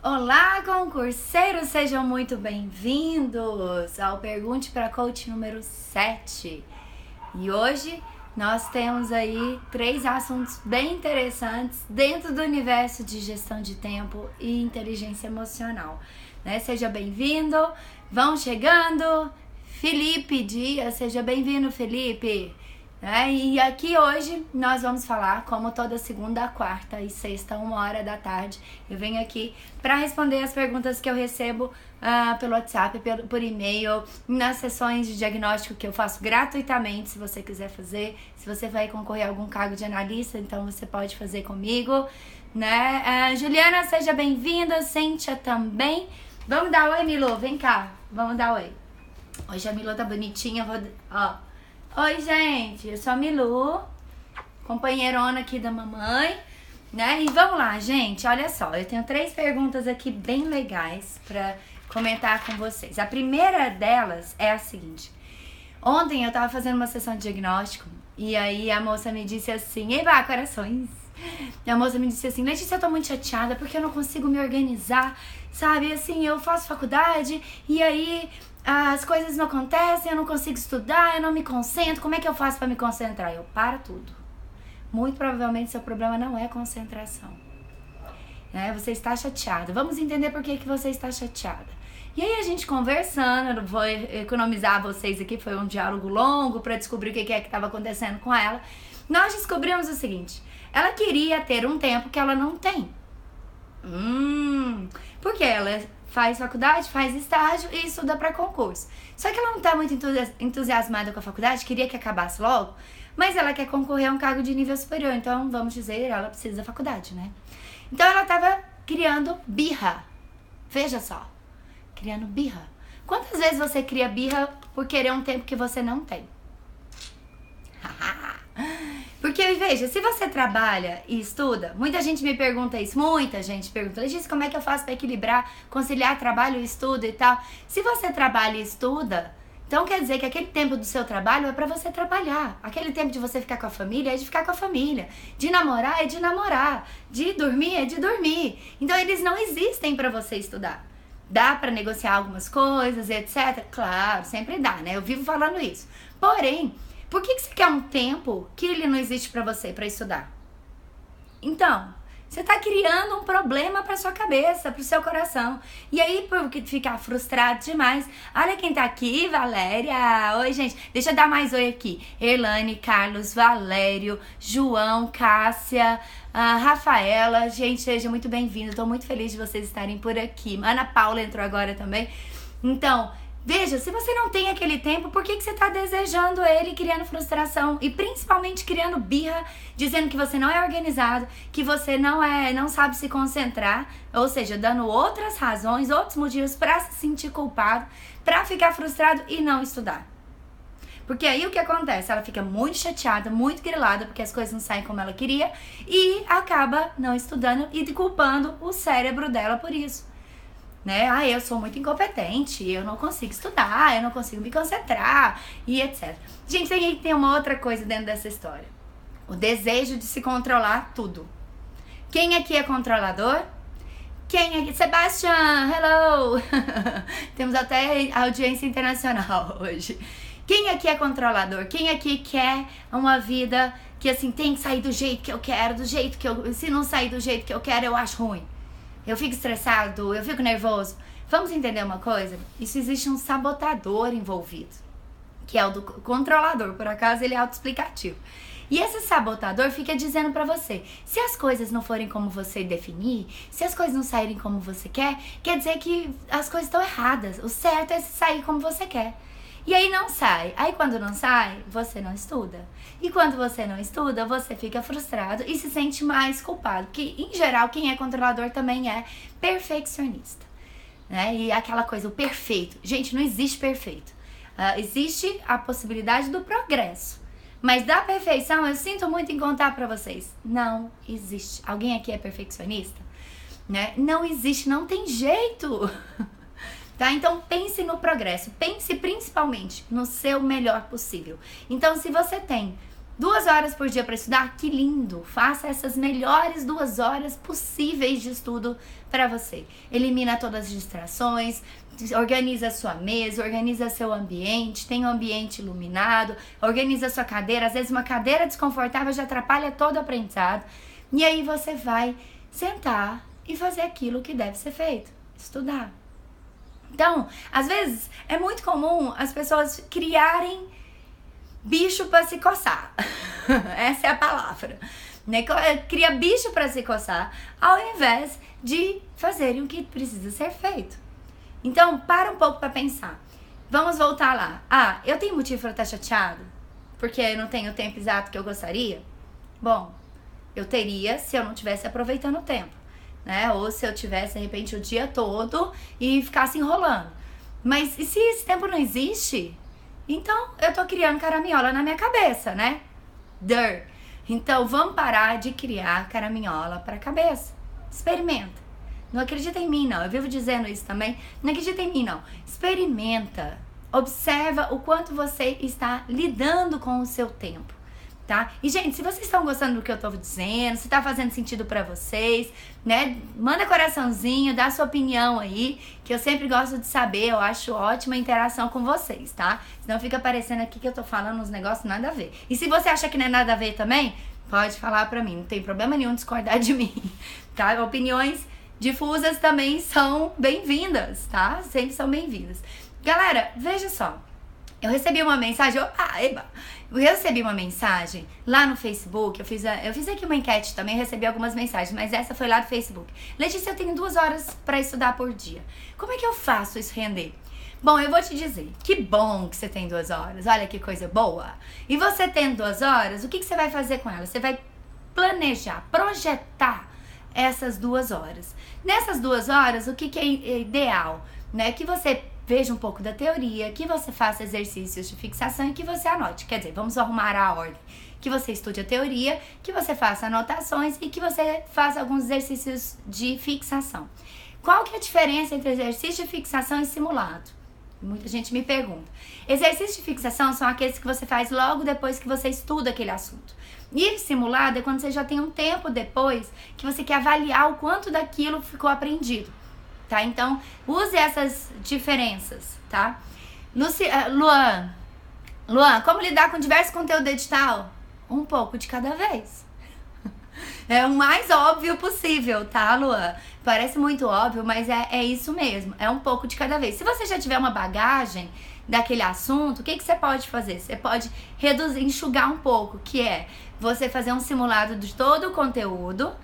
Olá, concurseiros! Sejam muito bem-vindos ao Pergunte para Coach número 7. E hoje nós temos aí 3 assuntos bem interessantes dentro do universo de gestão de tempo e inteligência emocional, né? Seja bem-vindo, vão chegando. Felipe Dias, seja bem-vindo, Felipe! E aqui hoje nós vamos falar, como toda segunda, quarta e sexta, 1h da tarde, eu venho aqui para responder as perguntas que eu recebo pelo WhatsApp, por e-mail, nas sessões de diagnóstico que eu faço gratuitamente, se você quiser fazer. Se você vai concorrer a algum cargo de analista, então você pode fazer comigo, né? Juliana, seja bem-vinda, Cíntia também. Vamos dar oi, Milu, vem cá, vamos dar oi. Hoje a Milu tá bonitinha, Oi, gente, eu sou a Milu, companheirona aqui da mamãe, né? E vamos lá, gente, olha só, eu tenho 3 perguntas aqui bem legais pra comentar com vocês. A primeira delas é a seguinte: ontem eu tava fazendo uma sessão de diagnóstico e aí a moça me disse assim, eba, corações! E a moça me disse assim, Letícia, eu tô muito chateada porque eu não consigo me organizar, sabe? Assim, eu faço faculdade e aí as coisas não acontecem, eu não consigo estudar, eu não me concentro, como é que eu faço pra me concentrar? Eu paro tudo. Muito provavelmente seu problema não é concentração, né? Você está chateada. Vamos entender por que você está chateada. E aí a gente conversando, eu não vou economizar vocês aqui, foi um diálogo longo pra descobrir o que é que estava acontecendo com ela. Nós descobrimos o seguinte: ela queria ter um tempo que ela não tem. Porque ela faz faculdade, faz estágio e estuda para concurso. Só que ela não tá muito entusiasmada com a faculdade, queria que acabasse logo, mas ela quer concorrer a um cargo de nível superior, então vamos dizer, ela precisa da faculdade, né? Então ela tava criando birra. Veja só, criando birra. Quantas vezes você cria birra por querer um tempo que você não tem? Porque, veja, se você trabalha e estuda, muita gente me pergunta isso, muita gente pergunta, Letícia, como é que eu faço para equilibrar, conciliar trabalho e estudo e tal? Se você trabalha e estuda, então quer dizer que aquele tempo do seu trabalho é para você trabalhar. Aquele tempo de você ficar com a família é de ficar com a família. De namorar é de namorar. De dormir é de dormir. Então eles não existem para você estudar. Dá para negociar algumas coisas, etc. Claro, sempre dá, né? Eu vivo falando isso. Porém, por que você quer um tempo que ele não existe pra você, pra estudar? Então, você tá criando um problema pra sua cabeça, pro seu coração. E aí, por ficar frustrado demais, olha quem tá aqui, Valéria. Oi, gente. Deixa eu dar mais oi aqui. Erlane, Carlos, Valério, João, Cássia, Rafaela. Gente, seja muito bem-vindo. Tô muito feliz de vocês estarem por aqui. Ana Paula entrou agora também. Então, veja, se você não tem aquele tempo, por que você tá desejando ele, criando frustração e principalmente criando birra, dizendo que você não é organizado, que você não sabe se concentrar, ou seja, dando outras razões, outros motivos pra se sentir culpado, pra ficar frustrado e não estudar. Porque aí o que acontece? Ela fica muito chateada, muito grilada, porque as coisas não saem como ela queria e acaba não estudando e culpando o cérebro dela por isso. Né? Eu sou muito incompetente, eu não consigo estudar, eu não consigo me concentrar e etc. Gente, tem uma outra coisa dentro dessa história. O desejo de se controlar tudo. Quem aqui é controlador? Quem aqui? Sebastian, hello! Temos até audiência internacional hoje. Quem aqui é controlador? Quem aqui quer uma vida que assim, tem que sair do jeito que eu quero, se não sair do jeito que eu quero, eu acho ruim. Eu fico estressado, eu fico nervoso. Vamos entender uma coisa? Isso existe um sabotador envolvido, que é o do controlador. Por acaso ele é autoexplicativo. E esse sabotador fica dizendo pra você, se as coisas não forem como você definir, se as coisas não saírem como você quer dizer que as coisas estão erradas. O certo é sair como você quer. E aí não sai. Aí quando não sai, você não estuda. E quando você não estuda, você fica frustrado e se sente mais culpado. Porque, em geral, quem é controlador também é perfeccionista. Né? E aquela coisa, o perfeito. Gente, não existe perfeito. Existe a possibilidade do progresso. Mas da perfeição, eu sinto muito em contar pra vocês. Não existe. Alguém aqui é perfeccionista? Né? Não existe, não tem jeito. Tá? Então pense no progresso, pense principalmente no seu melhor possível. Então se você tem 2 horas por dia para estudar, que lindo! Faça essas melhores 2 horas possíveis de estudo para você. Elimina todas as distrações, organiza a sua mesa, organiza seu ambiente, tem um ambiente iluminado, organiza a sua cadeira. Às vezes uma cadeira desconfortável já atrapalha todo o aprendizado. E aí você vai sentar e fazer aquilo que deve ser feito, estudar. Então, às vezes é muito comum as pessoas criarem bicho para se coçar. Essa é a palavra. Né? Cria bicho para se coçar ao invés de fazerem o que precisa ser feito. Então, para um pouco para pensar. Vamos voltar lá. Ah, eu tenho motivo para estar chateado? Porque eu não tenho o tempo exato que eu gostaria? Bom, eu teria se eu não estivesse aproveitando o tempo, né? Ou se eu tivesse, de repente, o dia todo e ficasse enrolando. Mas e se esse tempo não existe? Então, eu tô criando caraminhola na minha cabeça, né? Então, vamos parar de criar caraminhola para a cabeça. Experimenta. Não acredita em mim, não. Eu vivo dizendo isso também. Não acredita em mim, não. Experimenta. Observa o quanto você está lidando com o seu tempo, tá? E, gente, se vocês estão gostando do que eu tô dizendo, se tá fazendo sentido pra vocês, né? Manda coraçãozinho, dá sua opinião aí, que eu sempre gosto de saber. Eu acho ótima a interação com vocês, tá? Senão fica parecendo aqui que eu tô falando uns negócios nada a ver. E se você acha que não é nada a ver também, pode falar pra mim. Não tem problema nenhum discordar de mim, tá? Opiniões difusas também são bem-vindas, tá? Sempre são bem-vindas. Galera, veja só. Eu recebi uma mensagem, eu recebi uma mensagem lá no Facebook, eu fiz aqui uma enquete também, recebi algumas mensagens, mas essa foi lá do Facebook. Letícia, eu tenho 2 horas para estudar por dia. Como é que eu faço isso render? Bom, eu vou te dizer, que bom que você tem 2 horas, olha que coisa boa. E você tendo 2 horas, o que você vai fazer com elas? Você vai planejar, projetar essas 2 horas. Nessas 2 horas, o que é ideal? Né? Que você veja um pouco da teoria, que você faça exercícios de fixação e que você anote. Quer dizer, vamos arrumar a ordem. Que você estude a teoria, que você faça anotações e que você faça alguns exercícios de fixação. Qual que é a diferença entre exercício de fixação e simulado? Muita gente me pergunta. Exercícios de fixação são aqueles que você faz logo depois que você estuda aquele assunto. E simulado é quando você já tem um tempo depois que você quer avaliar o quanto daquilo ficou aprendido. Tá? Então, use essas diferenças, tá? Luan, como lidar com diversos conteúdos edital? Um pouco de cada vez. É o mais óbvio possível, tá, Luan? Parece muito óbvio, mas é isso mesmo. É um pouco de cada vez. Se você já tiver uma bagagem daquele assunto, o que você pode fazer? Você pode reduzir, enxugar um pouco, que é você fazer um simulado de todo o conteúdo,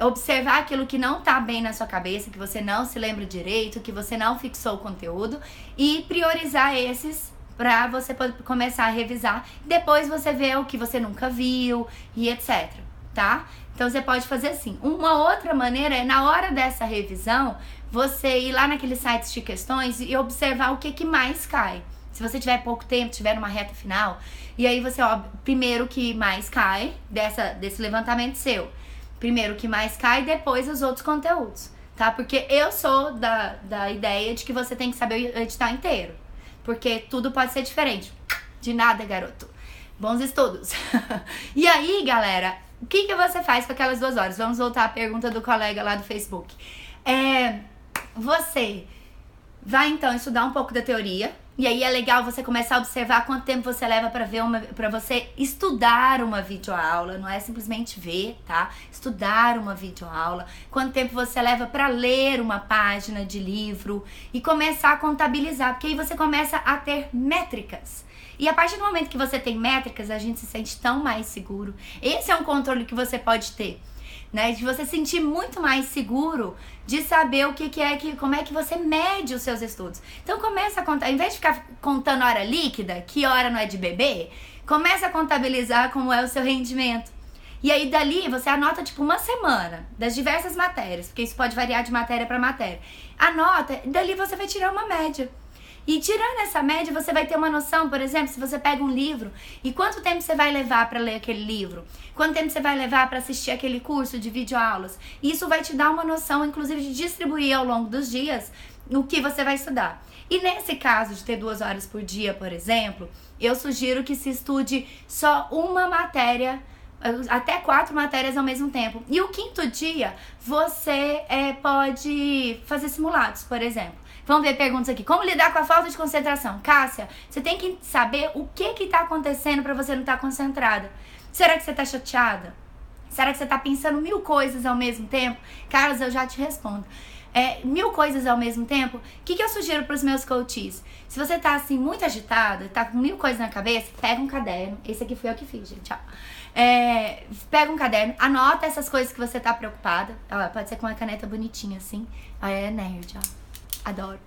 observar aquilo que não tá bem na sua cabeça, que você não se lembra direito, que você não fixou o conteúdo e priorizar esses pra você começar a revisar. Depois você vê o que você nunca viu e etc, tá? Então você pode fazer assim. Uma outra maneira é, na hora dessa revisão, você ir lá naqueles sites de questões e observar o que mais cai. Se você tiver pouco tempo, tiver uma reta final, e aí você, ó, primeiro o que mais cai desse levantamento seu. Primeiro o que mais cai, depois os outros conteúdos, tá? Porque eu sou da ideia de que você tem que saber editar inteiro. Porque tudo pode ser diferente. De nada, garoto. Bons estudos. E aí, galera, o que você faz com aquelas 2 horas? Vamos voltar à pergunta do colega lá do Facebook. Você vai, então, estudar um pouco da teoria. E aí é legal você começar a observar quanto tempo você leva para você estudar uma videoaula, não é simplesmente ver, tá? Estudar uma videoaula, quanto tempo você leva para ler uma página de livro e começar a contabilizar, porque aí você começa a ter métricas. E a partir do momento que você tem métricas, a gente se sente tão mais seguro. Esse é um controle que você pode ter, né? De você sentir muito mais seguro de saber o que como é que você mede os seus estudos. Então começa a contar, em vez de ficar contando hora líquida, que hora não é de beber, começa a contabilizar como é o seu rendimento. E aí dali você anota tipo uma semana das diversas matérias, porque isso pode variar de matéria para matéria. Anota, dali você vai tirar uma média. E tirando essa média, você vai ter uma noção, por exemplo, se você pega um livro, e quanto tempo você vai levar para ler aquele livro? Quanto tempo você vai levar para assistir aquele curso de videoaulas? Isso vai te dar uma noção, inclusive, de distribuir ao longo dos dias no que você vai estudar. E nesse caso de ter 2 horas por dia, por exemplo, eu sugiro que se estude só uma matéria, até 4 matérias ao mesmo tempo. E o 5º dia, você pode fazer simulados, por exemplo. Vamos ver perguntas aqui. Como lidar com a falta de concentração? Cássia, você tem que saber o que tá acontecendo para você não estar concentrada. Será que você tá chateada? Será que você tá pensando 1000 coisas ao mesmo tempo? Carlos, eu já te respondo. 1000 coisas ao mesmo tempo? O que eu sugiro pros meus coaches? Se você tá assim, muito agitada, tá com 1000 coisas na cabeça, pega um caderno. Esse aqui foi eu que fiz, gente, ó. Pega um caderno, anota essas coisas que você tá preocupada. Pode ser com uma caneta bonitinha assim. É nerd, ó. Adoro.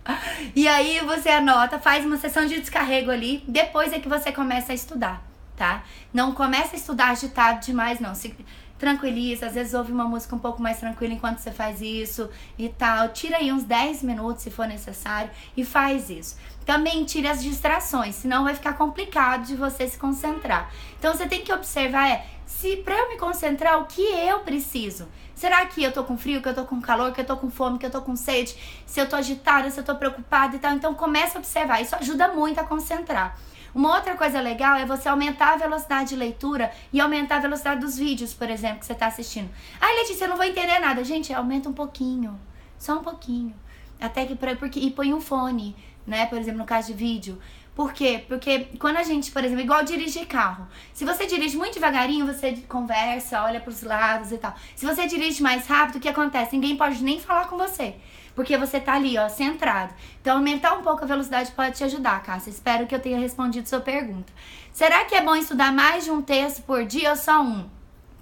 E aí você anota, faz uma sessão de descarrego ali. Depois é que você começa a estudar, tá? Não começa a estudar agitado demais, não. Se tranquiliza, às vezes ouve uma música um pouco mais tranquila enquanto você faz isso e tal. Tira aí uns 10 minutos se for necessário e faz isso. Também tire as distrações, senão vai ficar complicado de você se concentrar. Então você tem que observar, se pra eu me concentrar, o que eu preciso? Será que eu tô com frio, que eu tô com calor, que eu tô com fome, que eu tô com sede? Se eu tô agitada, se eu tô preocupada e tal. Então começa a observar, isso ajuda muito a concentrar. Uma outra coisa legal é você aumentar a velocidade de leitura e aumentar a velocidade dos vídeos, por exemplo, que você tá assistindo. Ai, Letícia, eu não vou entender nada. Gente, aumenta um pouquinho, só um pouquinho. Até que e põe um fone, né, por exemplo, no caso de vídeo. Por quê? Porque quando a gente, por exemplo, igual dirigir carro. Se você dirige muito devagarinho, você conversa, olha pros lados e tal. Se você dirige mais rápido, o que acontece? Ninguém pode nem falar com você. Porque você tá ali, ó, centrado. Então, aumentar um pouco a velocidade pode te ajudar, Cássia. Espero que eu tenha respondido sua pergunta. Será que é bom estudar mais de um texto por dia ou só um?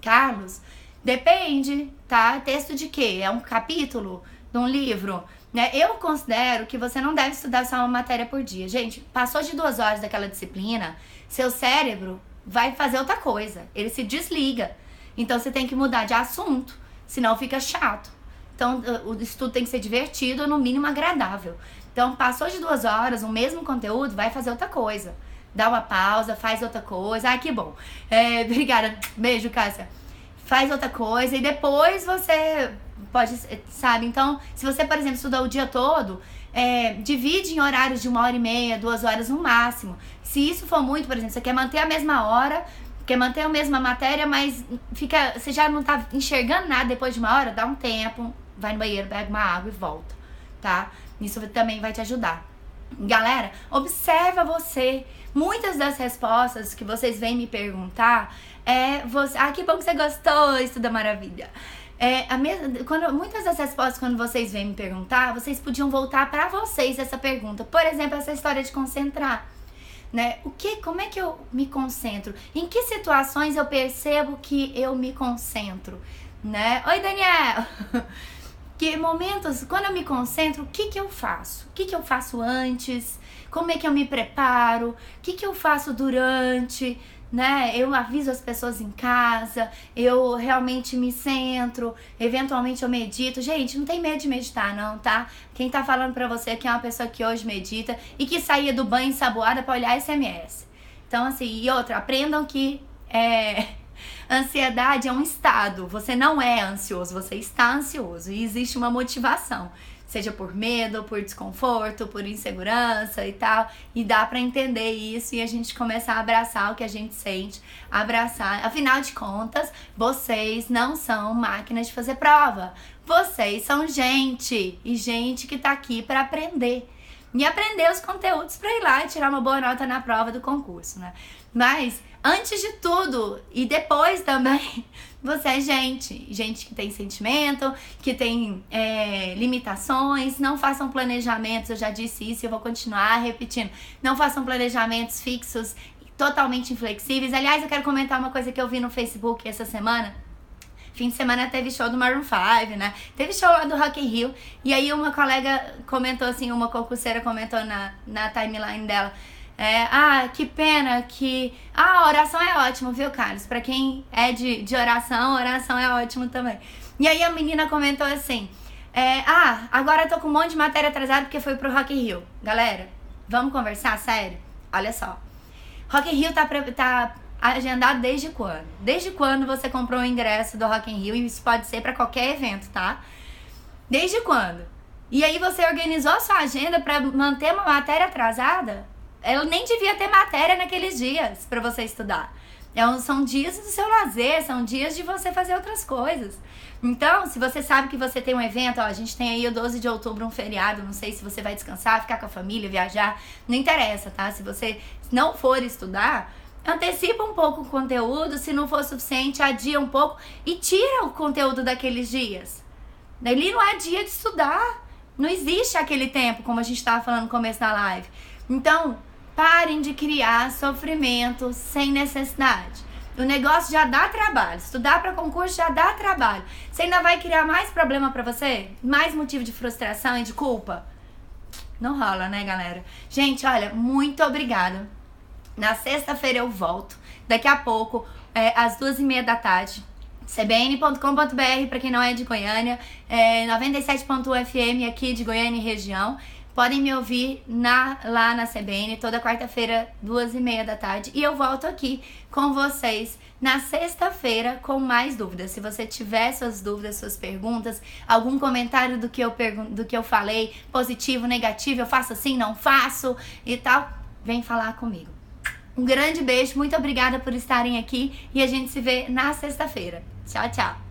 Carlos, depende, tá? Texto de quê? É um capítulo de um livro? Né? Eu considero que você não deve estudar só uma matéria por dia. Gente, passou de 2 horas daquela disciplina, seu cérebro vai fazer outra coisa. Ele se desliga. Então, você tem que mudar de assunto, senão fica chato. Então, o estudo tem que ser divertido ou, no mínimo, agradável. Então, passou de 2 horas, o mesmo conteúdo, vai fazer outra coisa. Dá uma pausa, faz outra coisa. Ai, que bom. Obrigada. Beijo, Cássia. Faz outra coisa e depois você pode, sabe? Então, se você, por exemplo, estudou o dia todo, divide em horários de 1h30, 2 horas no máximo. Se isso for muito, por exemplo, você quer manter a mesma hora, quer manter a mesma matéria, mas você já não tá enxergando nada depois de 1 hora, dá um tempo, vai no banheiro, pega uma água e volta, tá? Isso também vai te ajudar. Galera, observa você. Muitas das respostas que vocês vêm me perguntar que bom que você gostou, estuda maravilha. Muitas das respostas, quando vocês vêm me perguntar, vocês podiam voltar pra vocês essa pergunta. Por exemplo, essa história de concentrar. Né? Como é que eu me concentro? Em que situações eu percebo que eu me concentro? Né? Oi, Daniel! Que momentos, quando eu me concentro, o que eu faço? O que eu faço antes? Como é que eu me preparo? O que eu faço durante? Né? Eu aviso as pessoas em casa, eu realmente me centro, eventualmente eu medito. Gente, não tem medo de meditar não, tá? Quem tá falando pra você que é uma pessoa que hoje medita e que saía do banho ensaboada pra olhar SMS. Então, assim, e outra, aprendam que ansiedade é um estado. Você não é ansioso, você está ansioso e existe uma motivação. Seja por medo, por desconforto, por insegurança e tal. E dá pra entender isso e a gente começar a abraçar o que a gente sente. Abraçar. Afinal de contas, vocês não são máquinas de fazer prova. Vocês são gente. E gente que tá aqui pra aprender. E aprender os conteúdos pra ir lá e tirar uma boa nota na prova do concurso, né? Mas, antes de tudo, e depois também, você é gente. Gente que tem sentimento, que tem limitações. Não façam planejamentos, eu já disse isso e eu vou continuar repetindo. Não façam planejamentos fixos, totalmente inflexíveis. Aliás, eu quero comentar uma coisa que eu vi no Facebook essa semana. Fim de semana teve show do Maroon 5, né? Teve show lá do Rock in Rio. E aí uma colega comentou assim, uma concurseira comentou na timeline dela. Que pena que... a oração é ótimo, viu, Carlos? Pra quem é de oração é ótimo também. E aí a menina comentou assim, agora eu tô com um monte de matéria atrasada porque foi pro Rock in Rio. Galera, vamos conversar sério? Olha só. Rock in Rio tá agendado desde quando? Desde quando você comprou o ingresso do Rock in Rio? E isso pode ser pra qualquer evento, tá? Desde quando? E aí você organizou a sua agenda para manter uma matéria atrasada? Ela nem devia ter matéria naqueles dias para você estudar. São dias do seu lazer, são dias de você fazer outras coisas. Então, se você sabe que você tem um evento, ó, a gente tem aí o 12 de outubro, um feriado, não sei se você vai descansar, ficar com a família, viajar, não interessa, tá? Se você não for estudar, antecipa um pouco o conteúdo, se não for suficiente, adia um pouco e tira o conteúdo daqueles dias. Ali não é dia de estudar, não existe aquele tempo, como a gente estava falando no começo da live. Então, parem de criar sofrimento sem necessidade. O negócio já dá trabalho. Estudar para concurso já dá trabalho. Você ainda vai criar mais problema para você? Mais motivo de frustração e de culpa? Não rola, né, galera? Gente, olha, muito obrigada. Na sexta-feira eu volto. Daqui a pouco, às 2h30 da tarde. cbn.com.br para quem não é de Goiânia. 97.1 FM aqui de Goiânia e região. Podem me ouvir lá na CBN toda quarta-feira, 2h30 da tarde. E eu volto aqui com vocês na sexta-feira com mais dúvidas. Se você tiver suas dúvidas, suas perguntas, algum comentário do que eu falei, positivo, negativo, eu faço assim, não faço e tal, vem falar comigo. Um grande beijo, muito obrigada por estarem aqui e a gente se vê na sexta-feira. Tchau, tchau!